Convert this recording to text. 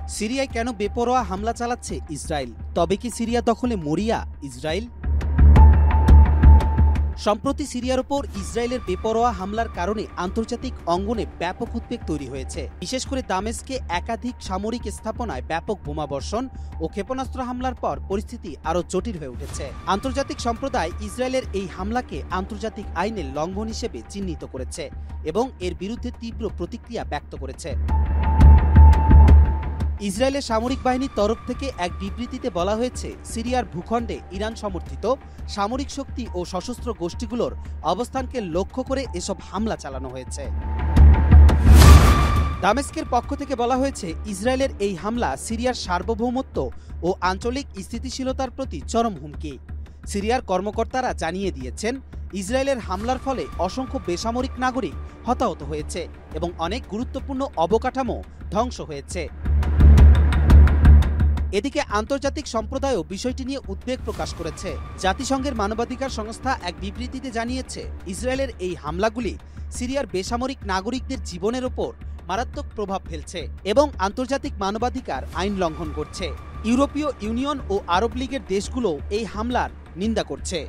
সিরিয়ায় কেন বেপরোয়া হামলা চালাচ্ছে ইসরায়েল? তবে কি সিরিয়া দখলে মরিয়া ইসরায়েল? সম্প্রতি সিরিয়ার ওপর ইসরায়েলের বেপরোয়া হামলার কারণে আন্তর্জাতিক অঙ্গনে ব্যাপক উদ্বেগ তৈরি হয়েছে। বিশেষ করে দামেস্কে একাধিক সামরিক স্থাপনায় ব্যাপক বোমাবর্ষণ ও ক্ষেপণাস্ত্র হামলার পর পরিস্থিতি আরও জটিল হয়ে উঠেছে। আন্তর্জাতিক সম্প্রদায় ইসরায়েলের এই হামলাকে আন্তর্জাতিক আইনের লঙ্ঘন হিসেবে চিহ্নিত করেছে এবং এর বিরুদ্ধে তীব্র প্রতিক্রিয়া ব্যক্ত করেছে। ইসরায়েলের সামরিক বাহিনীর তরফ থেকে এক বিবৃতিতে বলা হয়েছে, সিরিয়ার ভূখণ্ডে ইরান সমর্থিত সামরিক শক্তি ও সশস্ত্র গোষ্ঠীগুলোর অবস্থানকে লক্ষ্য করে এসব হামলা চালানো হয়েছে। দামেস্কের পক্ষ থেকে বলা হয়েছে, ইসরায়েলের এই হামলা সিরিয়ার সার্বভৌমত্ব ও আঞ্চলিক স্থিতিশীলতার প্রতি চরম হুমকি। সিরিয়ার কর্মকর্তারা জানিয়ে দিয়েছেন, ইসরায়েলের হামলার ফলে অসংখ্য বেসামরিক নাগরিক হতাহত হয়েছে এবং অনেক গুরুত্বপূর্ণ অবকাঠামো ধ্বংস হয়েছে। এদিকে আন্তর্জাতিক সম্প্রদায়ও বিষয়টি নিয়ে উদ্বেগ প্রকাশ করেছে। জাতিসংঘের মানবাধিকার সংস্থা এক বিবৃতিতে জানিয়েছে, ইসরায়েলের এই হামলাগুলি সিরিয়ার বেসামরিক নাগরিকদের জীবনের ওপর মারাত্মক প্রভাব ফেলছে এবং আন্তর্জাতিক মানবাধিকার আইন লঙ্ঘন করছে। ইউরোপীয় ইউনিয়ন ও আরব লীগের দেশগুলোও এই হামলার নিন্দা করছে।